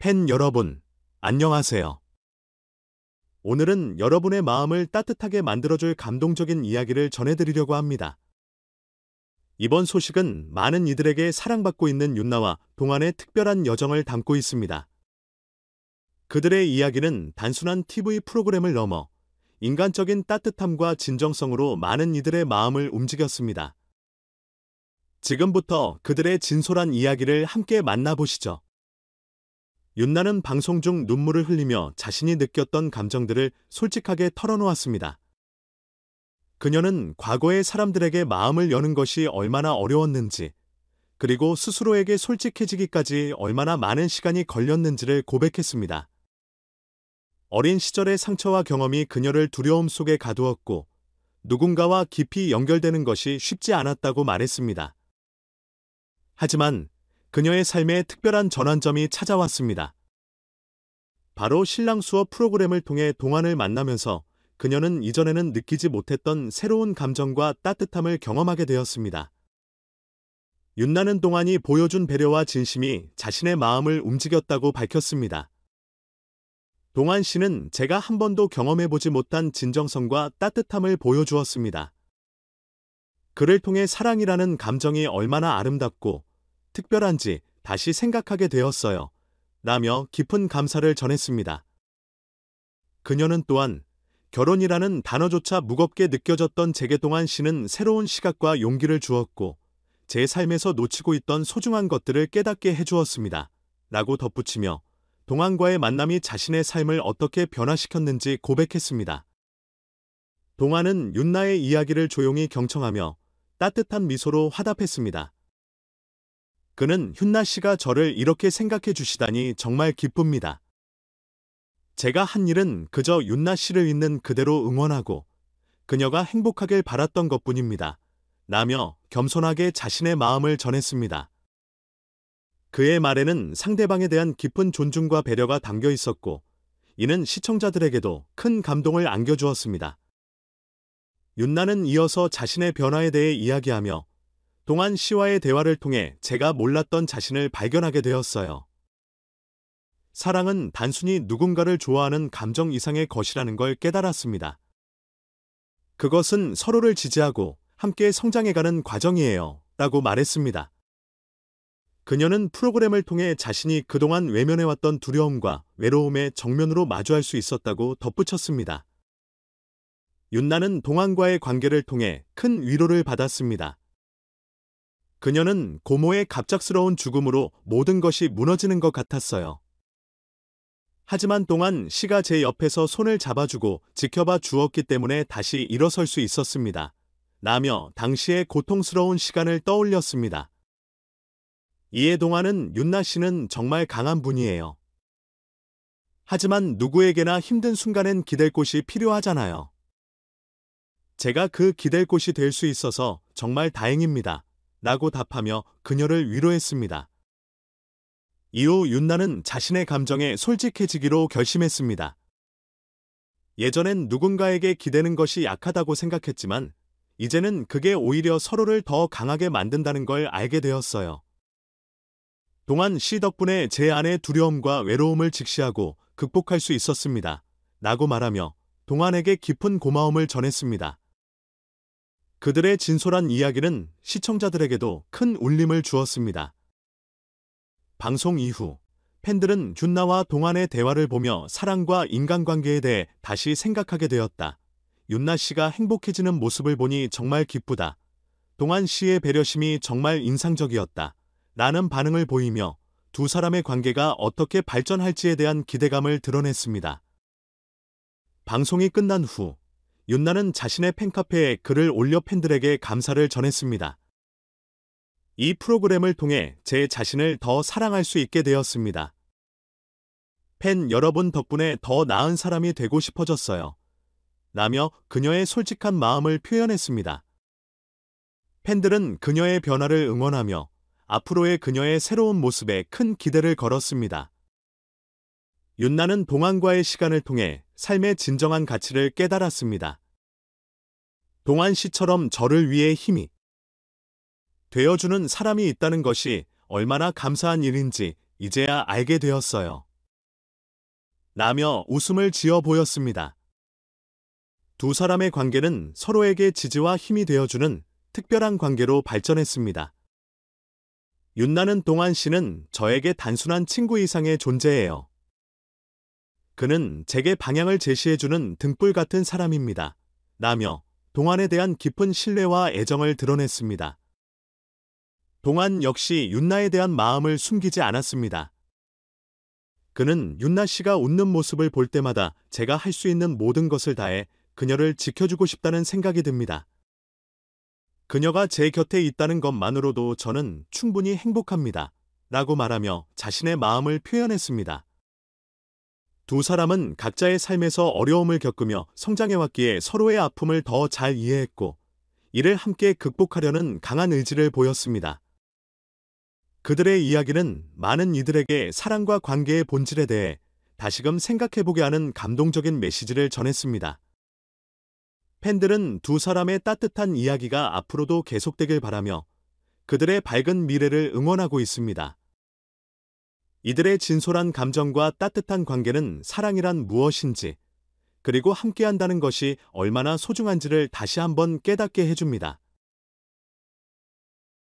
팬 여러분, 안녕하세요. 오늘은 여러분의 마음을 따뜻하게 만들어줄 감동적인 이야기를 전해드리려고 합니다. 이번 소식은 많은 이들에게 사랑받고 있는 윤나와 동안의 특별한 여정을 담고 있습니다. 그들의 이야기는 단순한 TV 프로그램을 넘어 인간적인 따뜻함과 진정성으로 많은 이들의 마음을 움직였습니다. 지금부터 그들의 진솔한 이야기를 함께 만나보시죠. 윤나는 방송 중 눈물을 흘리며 자신이 느꼈던 감정들을 솔직하게 털어놓았습니다. 그녀는 과거의 사람들에게 마음을 여는 것이 얼마나 어려웠는지, 그리고 스스로에게 솔직해지기까지 얼마나 많은 시간이 걸렸는지를 고백했습니다. 어린 시절의 상처와 경험이 그녀를 두려움 속에 가두었고, 누군가와 깊이 연결되는 것이 쉽지 않았다고 말했습니다. 하지만 그녀의 삶에 특별한 전환점이 찾아왔습니다. 바로 신랑 수업 프로그램을 통해 동안을 만나면서 그녀는 이전에는 느끼지 못했던 새로운 감정과 따뜻함을 경험하게 되었습니다. 윤나는 동안이 보여준 배려와 진심이 자신의 마음을 움직였다고 밝혔습니다. 동안 씨는 제가 한 번도 경험해보지 못한 진정성과 따뜻함을 보여주었습니다. 그를 통해 사랑이라는 감정이 얼마나 아름답고 특별한지 다시 생각하게 되었어요. 라며 깊은 감사를 전했습니다. 그녀는 또한 결혼이라는 단어조차 무겁게 느껴졌던 제게 동안 씨는 새로운 시각과 용기를 주었고 제 삶에서 놓치고 있던 소중한 것들을 깨닫게 해주었습니다. 라고 덧붙이며 동안과의 만남이 자신의 삶을 어떻게 변화시켰는지 고백했습니다. 동안은 윤나의 이야기를 조용히 경청하며 따뜻한 미소로 화답했습니다. 그는 윤나 씨가 저를 이렇게 생각해 주시다니 정말 기쁩니다. 제가 한 일은 그저 윤나 씨를 있는 그대로 응원하고 그녀가 행복하길 바랐던 것뿐입니다. 라며 겸손하게 자신의 마음을 전했습니다. 그의 말에는 상대방에 대한 깊은 존중과 배려가 담겨 있었고 이는 시청자들에게도 큰 감동을 안겨주었습니다. 윤나는 이어서 자신의 변화에 대해 이야기하며 동안 씨와의 대화를 통해 제가 몰랐던 자신을 발견하게 되었어요. 사랑은 단순히 누군가를 좋아하는 감정 이상의 것이라는 걸 깨달았습니다. 그것은 서로를 지지하고 함께 성장해가는 과정이에요. 라고 말했습니다. 그녀는 프로그램을 통해 자신이 그동안 외면해왔던 두려움과 외로움에 정면으로 마주할 수 있었다고 덧붙였습니다. 윤나는 동안과의 관계를 통해 큰 위로를 받았습니다. 그녀는 고모의 갑작스러운 죽음으로 모든 것이 무너지는 것 같았어요. 하지만 동안 씨가 제 옆에서 손을 잡아주고 지켜봐 주었기 때문에 다시 일어설 수 있었습니다. 라며 당시의 고통스러운 시간을 떠올렸습니다. 이에 동안은 윤나 씨는 정말 강한 분이에요. 하지만 누구에게나 힘든 순간엔 기댈 곳이 필요하잖아요. 제가 그 기댈 곳이 될 수 있어서 정말 다행입니다. 라고 답하며 그녀를 위로했습니다. 이후 윤나는 자신의 감정에 솔직해지기로 결심했습니다. 예전엔 누군가에게 기대는 것이 약하다고 생각했지만 이제는 그게 오히려 서로를 더 강하게 만든다는 걸 알게 되었어요. 동안 씨 덕분에 제 안의 두려움과 외로움을 직시하고 극복할 수 있었습니다. 라고 말하며 동안에게 깊은 고마움을 전했습니다. 그들의 진솔한 이야기는 시청자들에게도 큰 울림을 주었습니다. 방송 이후 팬들은 윤나와 동안의 대화를 보며 사랑과 인간관계에 대해 다시 생각하게 되었다. 윤나 씨가 행복해지는 모습을 보니 정말 기쁘다. 동안 씨의 배려심이 정말 인상적이었다. 라는 반응을 보이며 두 사람의 관계가 어떻게 발전할지에 대한 기대감을 드러냈습니다. 방송이 끝난 후 윤나는 자신의 팬카페에 글을 올려 팬들에게 감사를 전했습니다. 이 프로그램을 통해 제 자신을 더 사랑할 수 있게 되었습니다. 팬 여러분 덕분에 더 나은 사람이 되고 싶어졌어요. 라며 그녀의 솔직한 마음을 표현했습니다. 팬들은 그녀의 변화를 응원하며 앞으로의 그녀의 새로운 모습에 큰 기대를 걸었습니다. 윤나는 동안과의 시간을 통해 삶의 진정한 가치를 깨달았습니다. 동안 씨처럼 저를 위해 힘이 되어주는 사람이 있다는 것이 얼마나 감사한 일인지 이제야 알게 되었어요. 라며 웃음을 지어 보였습니다. 두 사람의 관계는 서로에게 지지와 힘이 되어주는 특별한 관계로 발전했습니다. 윤나는 동안 씨는 저에게 단순한 친구 이상의 존재예요. 그는 제게 방향을 제시해주는 등불 같은 사람입니다. 라며 동안에 대한 깊은 신뢰와 애정을 드러냈습니다. 동안 역시 윤나에 대한 마음을 숨기지 않았습니다. 그는 윤나 씨가 웃는 모습을 볼 때마다 제가 할 수 있는 모든 것을 다해 그녀를 지켜주고 싶다는 생각이 듭니다. 그녀가 제 곁에 있다는 것만으로도 저는 충분히 행복합니다. 라고 말하며 자신의 마음을 표현했습니다. 두 사람은 각자의 삶에서 어려움을 겪으며 성장해왔기에 서로의 아픔을 더 잘 이해했고, 이를 함께 극복하려는 강한 의지를 보였습니다. 그들의 이야기는 많은 이들에게 사랑과 관계의 본질에 대해 다시금 생각해보게 하는 감동적인 메시지를 전했습니다. 팬들은 두 사람의 따뜻한 이야기가 앞으로도 계속되길 바라며 그들의 밝은 미래를 응원하고 있습니다. 이들의 진솔한 감정과 따뜻한 관계는 사랑이란 무엇인지, 그리고 함께한다는 것이 얼마나 소중한지를 다시 한번 깨닫게 해줍니다.